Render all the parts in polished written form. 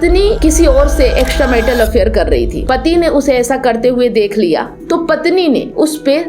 पत्नी किसी और से एक्स्ट्रा मैरिटल अफेयर कर रही थी। पति ने उसे ऐसा करते हुए देख लिया तो पत्नी ने उस पे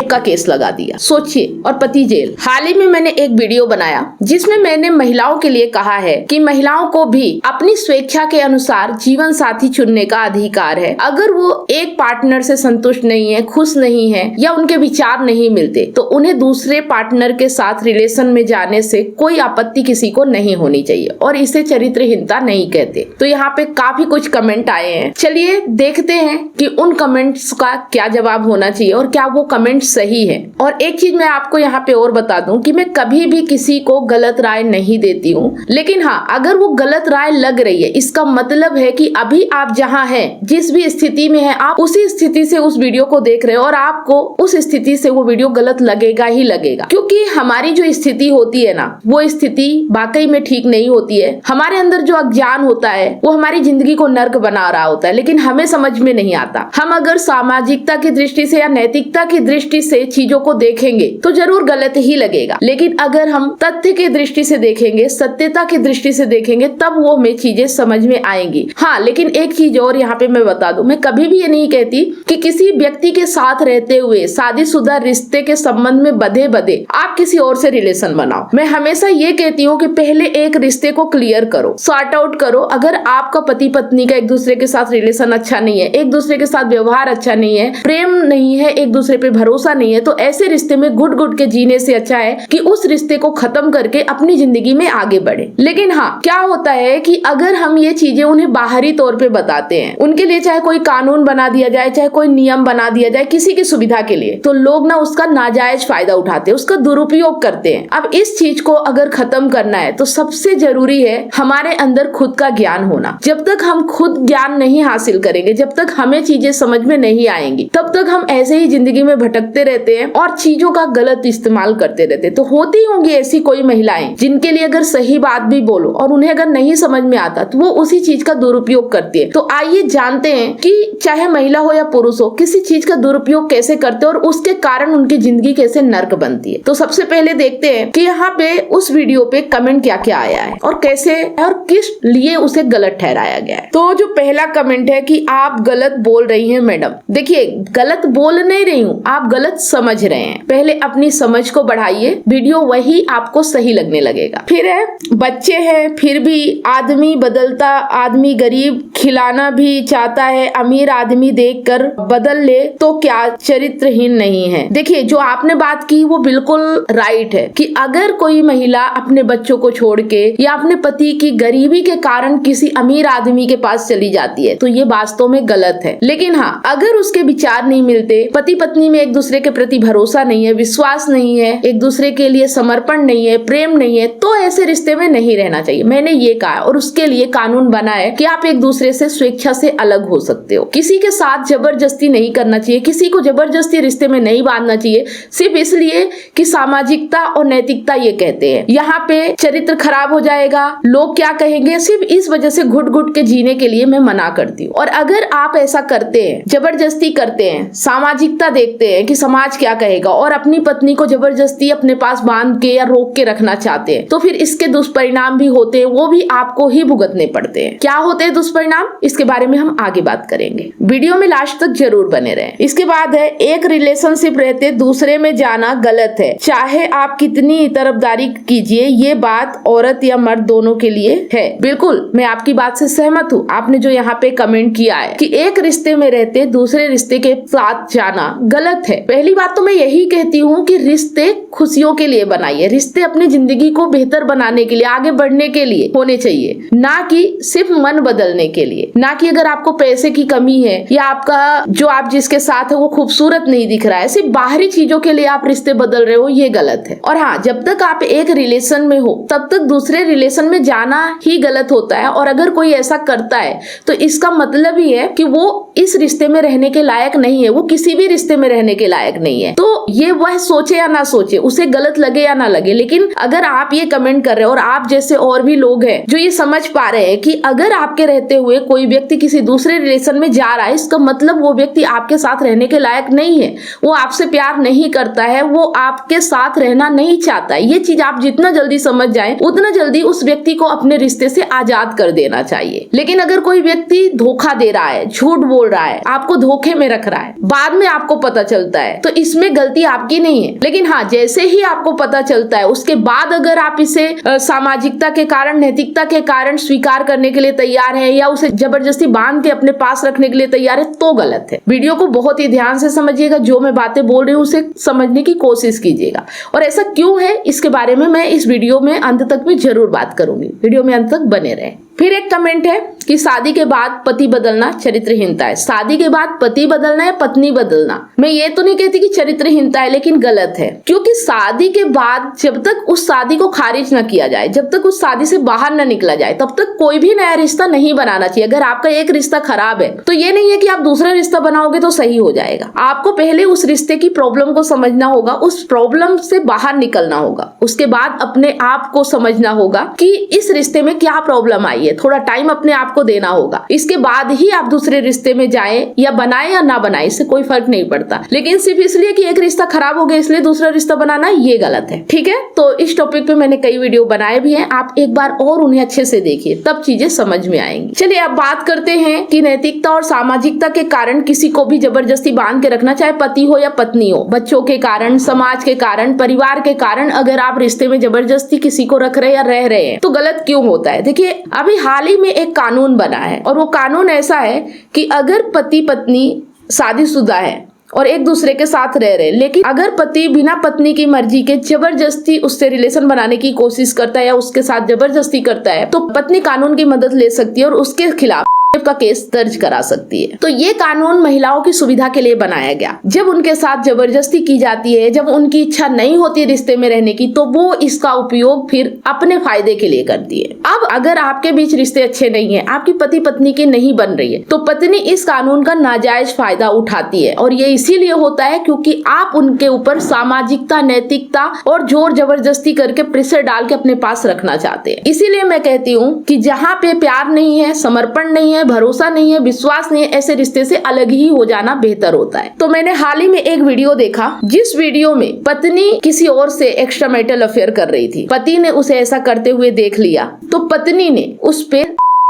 का केस लगा दिया। सोचिए, और पति जेल। हाल ही में मैंने एक वीडियो बनाया जिसमें मैंने महिलाओं के लिए कहा है कि महिलाओं को भी अपनी स्वेच्छा के अनुसार जीवन साथी चुनने का अधिकार है। अगर वो एक पार्टनर से संतुष्ट नहीं है, खुश नहीं है या उनके विचार नहीं मिलते तो उन्हें दूसरे पार्टनर के साथ रिलेशन में जाने से कोई आपत्ति किसी को नहीं होनी चाहिए और इसे चरित्रहीनता नहीं कहते। तो यहाँ पे काफी कुछ कमेंट आए हैं, चलिए देखते हैं कि उन कमेंट्स का क्या जवाब होना चाहिए और क्या वो कमेंट सही है। और एक चीज मैं आपको यहाँ पे और बता दूं कि मैं कभी भी किसी को गलत राय नहीं देती हूँ, लेकिन हाँ, अगर वो गलत राय लग रही है इसका मतलब है कि अभी आप जहाँ हैं, जिस भी स्थिति में हैं, आप उसी स्थिति से उस वीडियो को देख रहे हो और आपको उस स्थिति से वो वीडियो गलत लगेगा ही लगेगा। क्योंकि हमारी जो स्थिति होती है ना, वो स्थिति वाकई में ठीक नहीं होती है। हमारे अंदर जो अज्ञान होता है वो हमारी जिंदगी को नर्क बना रहा होता है, लेकिन हमें समझ में नहीं आता। हम अगर सामाजिकता की दृष्टि से या नैतिकता की दृष्टि से चीजों को देखेंगे तो जरूर गलत ही लगेगा, लेकिन अगर हम तथ्य की दृष्टि से देखेंगे, सत्यता की दृष्टि से देखेंगे, तब वो हमें चीजें समझ में आएंगी। हाँ, लेकिन एक चीज और यहाँ पे मैं बता दूं, मैं कभी भी ये नहीं कहती कि किसी व्यक्ति के साथ रहते हुए शादीशुदा रिश्ते के संबंध में बधे बधे आप किसी और से रिलेशन बनाओ। मैं हमेशा ये कहती हूँ कि पहले एक रिश्ते को क्लियर करो, सॉर्ट आउट करो। अगर आपका पति पत्नी का एक दूसरे के साथ रिलेशन अच्छा नहीं है, एक दूसरे के साथ व्यवहार अच्छा नहीं है, प्रेम नहीं है, एक दूसरे पे भरोसा नहीं है, तो ऐसे रिश्ते में घुट घुट के जीने से अच्छा है कि उस रिश्ते को खत्म करके अपनी जिंदगी में आगे बढ़े। लेकिन हाँ, क्या होता है कि अगर हम ये चीजें उन्हें बाहरी तौर पे बताते हैं, उनके लिए चाहे कोई कानून बना दिया जाए, चाहे कोई नियम बना दिया जाए किसी की सुविधा के लिए, तो लोग ना उसका नाजायज फायदा उठाते हैं, उसका दुरुपयोग करते हैं। अब इस चीज को अगर खत्म करना है तो सबसे जरूरी है हमारे अंदर खुद का ज्ञान होना। जब तक हम खुद ज्ञान नहीं हासिल करेंगे, जब तक हमें चीजें समझ में नहीं आएंगी, तब तक हम ऐसे ही जिंदगी में भटकते रहते हैं और चीजों का गलत इस्तेमाल करते रहते। तो होती होंगी ऐसी कोई महिलाएं जिनके लिए अगर सही बात भी बोलो और उन्हें अगर नहीं समझ में आता तो वो उसी चीज का दुरुपयोग करती है। तो आइए जानते हैं कि चाहे महिला हो या पुरुष हो, किसी चीज का दुरुपयोग कैसे करते हैं और उसके कारण उनकी जिंदगी कैसे नर्क बनती है। तो सबसे पहले देखते हैं कि यहाँ पे उस वीडियो पे कमेंट क्या क्या आया है और कैसे और किस लिए उसे गलत ठहराया गया है। तो जो पहला कमेंट है कि आप गलत बोल रही हैं मैडम। देखिए, गलत बोल नहीं रही हूँ, आप गलत समझ रहे हैं। पहले अपनी समझ को बढ़ाइए, वीडियो वही आपको सही लगने लगेगा। फिर है, बच्चे हैं फिर भी आदमी बदलता, आदमी गरीब खिलाना भी चाहता है, अमीर आदमी देखकर बदल ले तो क्या चरित्रहीन नहीं है। देखिए, जो आपने बात की वो बिल्कुल राइट है कि अगर कोई महिला अपने बच्चों को छोड़ के या अपने पति की गरीबी के कारण किसी अमीर आदमी के पास चली जाती है तो ये वास्तव में गलत है। लेकिन हाँ, अगर उसके विचार नहीं मिलते, पति पत्नी में एक दूसरे के प्रति भरोसा नहीं है, विश्वास नहीं है, एक दूसरे के लिए समर्पण नहीं है, प्रेम नहीं है, तो ऐसे रिश्ते में नहीं रहना चाहिए। मैंने ये कहा और उसके लिए कानून बना है कि आप एक दूसरे से स्वेच्छा से अलग हो सकते हो। किसी के साथ जबरदस्ती नहीं करना चाहिए, किसी को जबरदस्ती रिश्ते में नहीं बांधना चाहिए, सिर्फ इसलिए कि सामाजिकता और नैतिकता ये कहते हैं। यहाँ पे चरित्र खराब हो जाएगा, लोग क्या कहेंगे, सिर्फ इस वजह से घुट घुट के जीने के लिए मैं मना करती हूँ। और अगर आप ऐसा करते हैं, जबरदस्ती करते हैं, सामाजिकता देखते हैं कि समाज क्या कहेगा और अपनी पत्नी को जबरदस्ती अपने पास बांध के या रोक के रखना चाहते हैं, तो फिर इसके दुष्परिणाम भी होते हैं, वो भी आपको ही भुगतने पड़ते हैं। क्या होते हैं दुष्परिणाम, इसके बारे में हम आगे बात करेंगे। वीडियो में लास्ट तक जरूर बने रहें। इसके बाद है, एक रिलेशनशिप रहते दूसरे में जाना गलत है, चाहे आप कितनी तरफदारी कीजिए, ये बात औरत या मर्द दोनों के लिए है। बिल्कुल, मैं आपकी बात से सहमत हूँ। आपने जो यहाँ पे कमेंट किया है कि एक रिश्ते में रहते दूसरे रिश्ते के साथ जाना गलत है। पहली बात तो मैं यही कहती हूँ कि रिश्ते खुशियों के लिए बनाइए, रिश्ते अपनी जिंदगी को बेहतर बनाने के लिए, आगे बढ़ने के लिए होने चाहिए, ना कि सिर्फ मन बदलने के लिए। ना कि अगर आपको पैसे की कमी है या आपका जो आप जिसके साथ है वो खूबसूरत नहीं दिख रहा है, सिर्फ बाहरी चीजों के लिए आप रिश्ते बदल रहे हो, ये गलत है। और हाँ, जब तक आप एक रिलेशन में हो तब तक दूसरे रिलेशन में जाना ही गलत होता है। और अगर कोई ऐसा करता है तो इसका मतलब ही है कि वो इस रिश्ते में रहने के लायक नहीं है, वो किसी भी रिश्ते में रहने के लायक नहीं है। तो ये वह सोचे या ना सोचे, उसे गलत लगे या ना लगे, लेकिन अगर आप ये कमेंट कर रहे हो और आप जैसे और भी लोग हैं जो ये समझ पा रहे हैं कि अगर आपके रहते हुए कोई व्यक्ति किसी दूसरे रिलेशन में जा रहा है, इसका मतलब वो व्यक्ति आपके साथ रहने के लायक नहीं है, वो आपसे प्यार नहीं करता है, वो आपके साथ रहना नहीं चाहता है। ये चीज आप जितना जल्दी समझ जाए उतना जल्दी उस व्यक्ति को अपने रिश्ते से आजाद कर देना चाहिए। लेकिन अगर कोई व्यक्ति धोखा दे रहा है, झूठ बोल रहा है, आपको धोखे में रख रहा है, बाद में आपको पता चलता है, तो इसमें गलती आपकी नहीं है। लेकिन हाँ, जैसे ही आपको पता चलता है उसके बाद अगर आप इसे सामाजिकता के कारण, नैतिकता के कारण स्वीकार करने के लिए तैयार है या उसे जबरदस्ती बांध के अपने पास रखने के लिए तैयार है, तो गलत है। वीडियो को बहुत ही ध्यान से समझिएगा, जो मैं बातें बोल रही हूँ उसे समझने की कोशिश कीजिएगा। और ऐसा क्यों है इसके बारे में मैं इस वीडियो में अंत तक में जरूर बात करूंगी। वीडियो में अंत तक बने रहे। फिर एक कमेंट है कि शादी के बाद पति बदलना चरित्रहीनता है। शादी के बाद पति बदलना या पत्नी बदलना, मैं ये तो नहीं कहती कि चरित्रहीनता है, लेकिन गलत है। क्योंकि शादी के बाद जब तक उस शादी को खारिज न किया जाए, जब तक उस शादी से बाहर न निकला जाए, तब तक कोई भी नया रिश्ता नहीं बनाना चाहिए। अगर आपका एक रिश्ता खराब है तो ये नहीं है कि आप दूसरा रिश्ता बनाओगे तो सही हो जाएगा। आपको पहले उस रिश्ते की प्रॉब्लम को समझना होगा, उस प्रॉब्लम से बाहर निकलना होगा, उसके बाद अपने आप को समझना होगा कि इस रिश्ते में क्या प्रॉब्लम आई है, थोड़ा टाइम अपने आप को देना होगा। इसके बाद ही आप दूसरे रिश्ते में जाएं या बनाए या ना बनाए, इससे कोई फर्क नहीं पड़ता। लेकिन सिर्फ इसलिए कि एक रिश्ता खराब हो गया इसलिए दूसरा रिश्ता बनाना, ये गलत है। ठीक है, तो इस टॉपिक पे मैंने कई वीडियो बनाए भी हैं, आप एक बार और उन्हें अच्छे से देखिए, तब चीजें समझ में आएंगी। चलिए अब बात करते हैं कि नैतिकता और सामाजिकता के कारण किसी को भी जबरदस्ती बांध के रखना, चाहे पति हो या पत्नी हो, बच्चों के कारण, समाज के कारण, परिवार के कारण अगर आप रिश्ते में जबरदस्ती किसी को रख रहे या रह रहे हैं तो गलत क्यों होता है। देखिए, अभी हाल ही में एक कानून बना है और वो कानून ऐसा है कि अगर पति पत्नी शादीशुदा है और एक दूसरे के साथ रह रहे, लेकिन अगर पति बिना पत्नी की मर्जी के जबरदस्ती उससे रिलेशन बनाने की कोशिश करता है या उसके साथ जबरदस्ती करता है, तो पत्नी कानून की मदद ले सकती है और उसके खिलाफ का केस दर्ज करा सकती है। तो ये कानून महिलाओं की सुविधा के लिए बनाया गया। जब उनके साथ जबरदस्ती की जाती है, जब उनकी इच्छा नहीं होती रिश्ते में रहने की, तो वो इसका उपयोग फिर अपने फायदे के लिए करती है। अब अगर आपके बीच रिश्ते अच्छे नहीं है, आपकी पति पत्नी की नहीं बन रही है, तो पत्नी इस कानून का नाजायज फायदा उठाती है। और ये इसीलिए होता है क्योंकि आप उनके ऊपर सामाजिकता, नैतिकता और जोर जबरदस्ती करके प्रेशर डाल के अपने पास रखना चाहते हैं। इसीलिए मैं कहती हूँ कि जहाँ पे प्यार नहीं है, समर्पण नहीं है, भरोसा नहीं है, विश्वास नहीं है, ऐसे रिश्ते से अलग ही हो जाना बेहतर होता है। तो मैंने हाल ही में एक वीडियो देखा, जिस वीडियो में पत्नी किसी और से एक्स्ट्रा मैरिटल अफेयर कर रही थी। पति ने उसे ऐसा करते हुए देख लिया तो पत्नी ने उस पे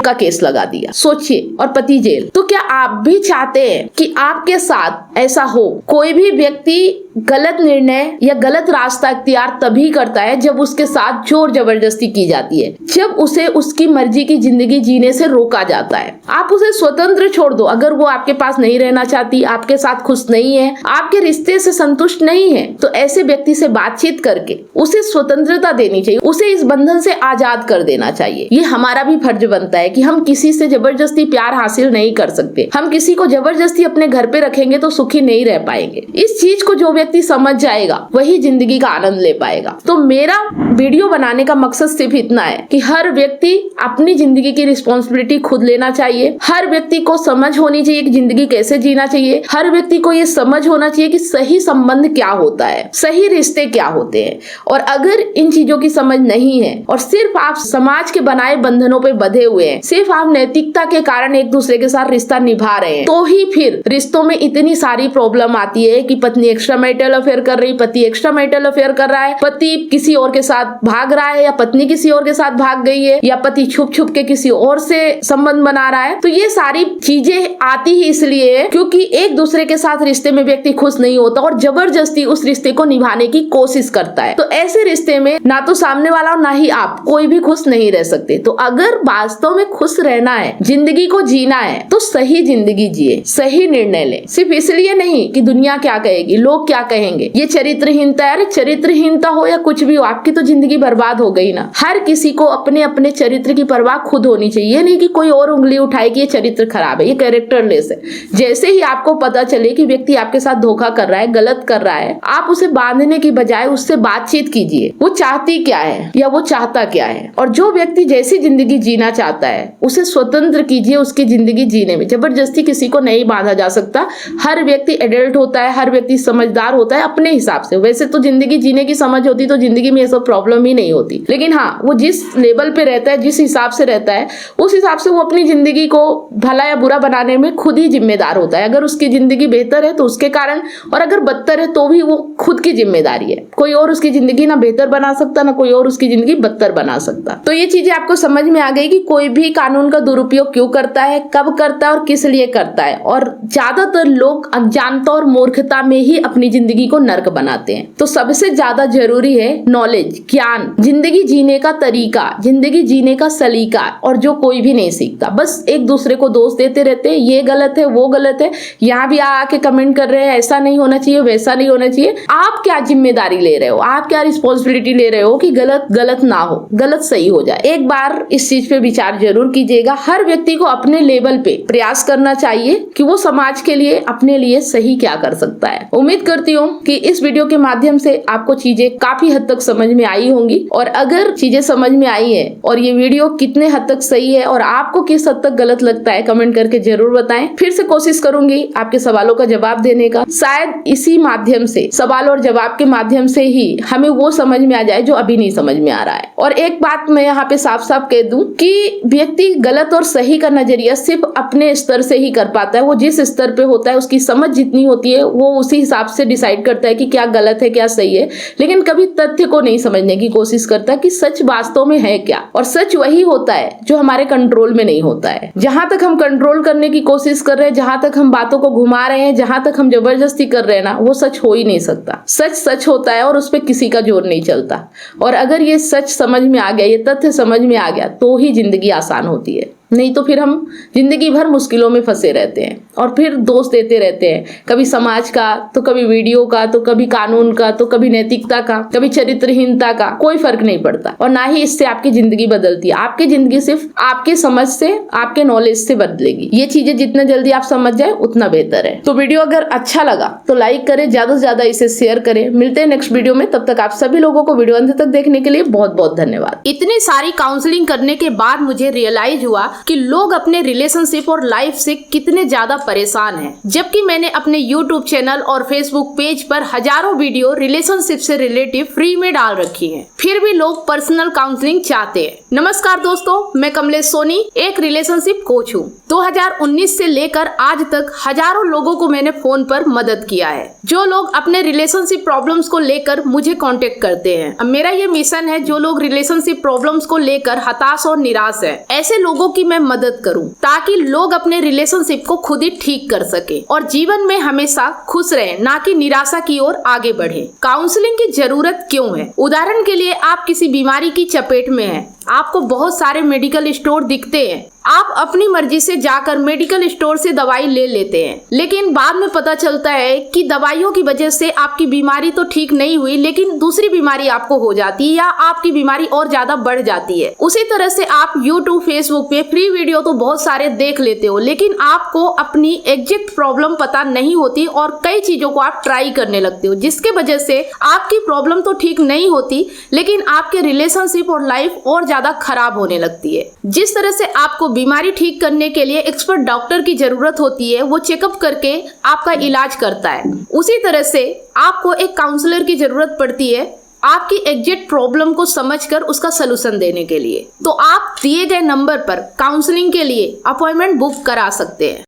का केस लगा दिया। सोचिए, और पति जेल। तो क्या आप भी चाहते हैं कि आपके साथ ऐसा हो? कोई भी व्यक्ति गलत निर्णय या गलत रास्ता इख्तियार तभी करता है जब उसके साथ जोर जबरदस्ती की जाती है, जब उसे उसकी मर्जी की जिंदगी जीने से रोका जाता है। आप उसे स्वतंत्र छोड़ दो। अगर वो आपके पास नहीं रहना चाहती, आपके साथ खुश नहीं है, आपके रिश्ते से संतुष्ट नहीं है, तो ऐसे व्यक्ति से बातचीत करके उसे स्वतंत्रता देनी चाहिए, उसे इस बंधन से आजाद कर देना चाहिए। ये हमारा भी फर्ज बनता है कि हम किसी से जबरदस्ती प्यार हासिल नहीं कर सकते। हम किसी को जबरदस्ती अपने घर पे रखेंगे तो सुखी नहीं रह पाएंगे। इस चीज को जो व्यक्ति समझ जाएगा वही जिंदगी का आनंद ले पाएगा। तो मेरा वीडियो बनाने का मकसद सिर्फ इतना है कि हर व्यक्ति अपनी जिंदगी की रिस्पॉन्सिबिलिटी खुद लेना चाहिए। हर व्यक्ति को समझ होनी चाहिए कि जिंदगी कैसे जीना चाहिए। हर व्यक्ति को ये समझ होना चाहिए कि सही संबंध क्या होता है, सही रिश्ते क्या होते हैं। और अगर इन चीजों की समझ नहीं है और सिर्फ आप समाज के बनाए बंधनों पे बंधे हुए हैं, सिर्फ आप नैतिकता के कारण एक दूसरे के साथ रिश्ता निभा रहे हैं, तो ही फिर रिश्तों में इतनी सारी प्रॉब्लम आती है कि पत्नी एक्स्ट्रा मैरिटल अफेयर कर रही, पति एक्स्ट्रा मैरिटल अफेयर कर रहा है, पति किसी और के साथ भाग रहा है या पत्नी किसी और के साथ भाग गई है, या पति छुप छुप के किसी और से संबंध बना रहा है। तो ये सारी चीजें आती ही इसलिए है क्योंकि एक दूसरे के साथ रिश्ते में व्यक्ति खुश नहीं होता और जबरदस्ती उस रिश्ते को निभाने की कोशिश करता है। तो ऐसे रिश्ते में ना तो सामने वाला और ना ही आप, कोई भी खुश नहीं रह सकते। तो अगर वास्तव में खुश रहना है, जिंदगी को जीना है, तो सही जिंदगी जिए, सही निर्णय ले। सिर्फ इसलिए नहीं कि दुनिया क्या कहेगी, लोग क्या कहेंगे ये चरित्रहीनता है। अरे चरित्रहीनता हो या कुछ भी हो, आपकी तो जिंदगी बर्बाद हो गई ना। हर किसी को अपने अपने चरित्र की परवाह खुद होनी चाहिए, नहीं कि कोई और उंगली उठाए कि ये चरित्र खराब है, ये कैरेक्टरलेस है। जैसे ही आपको पता चले कि व्यक्ति आपके साथ धोखा कर रहा है, गलत कर रहा है, आप उसे बांधने की बजाय उससे बातचीत कीजिए। वो चाहती क्या है या वो चाहता क्या है, और जो व्यक्ति जैसी जिंदगी जीना चाहता है उसे स्वतंत्र कीजिए उसकी जिंदगी जीने में। जबरदस्ती किसी को नहीं बांधा जा सकता। हर व्यक्ति एडल्ट होता है, हर व्यक्ति समझदार होता है अपने हिसाब से। वैसे तो जिंदगी जीने की समझ होती तो जिंदगी में ये सब प्रॉब्लम ही नहीं होती, लेकिन हाँ, वो जिस लेवल पे रहता है, जिस हिसाब से रहता है, उस हिसाब से वो अपनी जिंदगी को भला या बुरा बनाने में खुद ही जिम्मेदार होता है। अगर उसकी जिंदगी बेहतर है तो उसके कारण, और अगर बदतर है तो भी वो खुद की जिम्मेदारी है। कोई और उसकी जिंदगी ना बेहतर बना सकता, ना कोई और उसकी जिंदगी बदतर बना सकता। तो ये चीजें आपको समझ में आ गई कि कोई भी कानून का दुरुपयोग क्यों करता है, कब करता है और किस लिए करता है। और ज्यादातर लोग अज्ञानता और मूर्खता में ही अपनी जिंदगी को नर्क बनाते हैं। तो सबसे ज्यादा जरूरी है नॉलेज, ज्ञान, जिंदगी जीने का तरीका, जिंदगी जीने का सलीका, और जो कोई भी नहीं सीखता। बस एक दूसरे को दोष देते रहते हैं, ये गलत है, वो गलत है, यहाँ भी आके कमेंट कर रहे हैं ऐसा नहीं होना चाहिए, वैसा नहीं होना चाहिए। आप क्या जिम्मेदारी ले रहे हो, आप क्या रिस्पॉन्सिबिलिटी ले रहे हो कि गलत गलत ना हो, गलत सही हो जाए। एक बार इस चीज पे विचार जरूर कीजिएगा। हर व्यक्ति को अपने लेवल पे प्रयास करना चाहिए कि वो समाज के लिए, अपने लिए सही क्या कर सकता है। उम्मीद करती हूँ कि इस वीडियो के माध्यम से आपको चीजें काफी हद तक समझ में आई होंगी, और अगर चीजें समझ में आई है और ये वीडियो कितने हद तक सही है और आपको किस हद तक गलत लगता है, कमेंट करके जरूर बताएं। फिर से कोशिश करूंगी आपके सवालों का जवाब देने का। शायद इसी माध्यम से, सवाल और जवाब के माध्यम से ही हमें वो समझ में आ जाए जो अभी नहीं समझ में आ रहा है। और एक बात मैं यहाँ पे साफ साफ कह दूं कि व्यक्ति गलत और सही का नजरिया सिर्फ अपने स्तर से ही कर पाता है। वो जिस स्तर पे होता है, उसकी समझ जितनी होती है, वो उसी हिसाब से डिसाइड करता है कि क्या गलत है, क्या सही है, लेकिन कभी तथ्य को नहीं समझने की कोशिश करता कि सच वास्तव में है क्या। और सच वही होता है जो हमारे कंट्रोल में नहीं होता है। जहां तक हम कंट्रोल करने की कोशिश कर रहे हैं, जहां तक हम बातों को घुमा रहे हैं, जहां तक हम जबरदस्ती कर रहे हैं ना, वो सच हो ही नहीं सकता। सच सच होता है और उस पर किसी का जोर नहीं चलता। और अगर ये सच समझ में आ गया, ये तथ्य समझ में आ गया, तो ही जिंदगी आसान होती है। नहीं तो फिर हम जिंदगी भर मुश्किलों में फंसे रहते हैं और फिर दोष देते रहते हैं, कभी समाज का, तो कभी वीडियो का, तो कभी कानून का, तो कभी नैतिकता का, कभी चरित्रहीनता का। कोई फर्क नहीं पड़ता और ना ही इससे आपकी जिंदगी बदलती है। आपकी जिंदगी सिर्फ आपके समझ से, आपके नॉलेज से बदलेगी। ये चीजें जितना जल्दी आप समझ जाए उतना बेहतर है। तो वीडियो अगर अच्छा लगा तो लाइक करें, ज्यादा से ज्यादा इसे शेयर करें। मिलते हैं नेक्स्ट वीडियो में, तब तक आप सभी लोगों को वीडियो अंत तक देखने के लिए बहुत बहुत धन्यवाद। इतनी सारी काउंसलिंग करने के बाद मुझे रियलाइज हुआ कि लोग अपने रिलेशनशिप और लाइफ से कितने ज्यादा परेशान हैं। जबकि मैंने अपने YouTube चैनल और Facebook पेज पर हजारों वीडियो रिलेशनशिप से रिलेटिव फ्री में डाल रखी हैं, फिर भी लोग पर्सनल काउंसलिंग चाहते हैं। नमस्कार दोस्तों, मैं कमलेश सोनी एक रिलेशनशिप कोच हूँ। 2019 से लेकर आज तक हजारों लोगों को मैंने फोन पर मदद किया है, जो लोग अपने रिलेशनशिप प्रॉब्लम्स को लेकर मुझे कांटेक्ट करते हैं। अब मेरा ये मिशन है, जो लोग रिलेशनशिप प्रॉब्लम्स को लेकर हताश और निराश है, ऐसे लोगों की मैं मदद करूं, ताकि लोग अपने रिलेशनशिप को खुद ही ठीक कर सके और जीवन में हमेशा खुश रहें, ना कि निराशा की ओर आगे बढ़े। काउंसलिंग की जरूरत क्यों है? उदाहरण के लिए, आप किसी बीमारी की चपेट में हैं, आपको बहुत सारे मेडिकल स्टोर दिखते हैं, आप अपनी मर्जी से जाकर मेडिकल स्टोर से दवाई ले लेते हैं, लेकिन बाद में पता चलता है कि दवाइयों की वजह से आपकी बीमारी तो ठीक नहीं हुई, लेकिन दूसरी बीमारी आपको हो जाती है या आपकी बीमारी और ज्यादा बढ़ जाती है। उसी तरह से आप YouTube, Facebook पे फ्री वीडियो तो बहुत सारे देख लेते हो, लेकिन आपको अपनी एग्जैक्ट प्रॉब्लम पता नहीं होती और कई चीजों को आप ट्राई करने लगते हो, जिसके वजह से आपकी प्रॉब्लम तो ठीक नहीं होती, लेकिन आपके रिलेशनशिप और लाइफ और ज्यादा खराब होने लगती है। जिस तरह से आपको बीमारी ठीक करने के लिए एक्सपर्ट डॉक्टर की जरूरत होती है, वो चेकअप करके आपका इलाज करता है, उसी तरह से आपको एक काउंसलर की जरूरत पड़ती है आपकी एग्जैक्ट प्रॉब्लम को समझकर उसका सलूशन देने के लिए। तो आप दिए गए नंबर पर काउंसलिंग के लिए अपॉइंटमेंट बुक करा सकते हैं।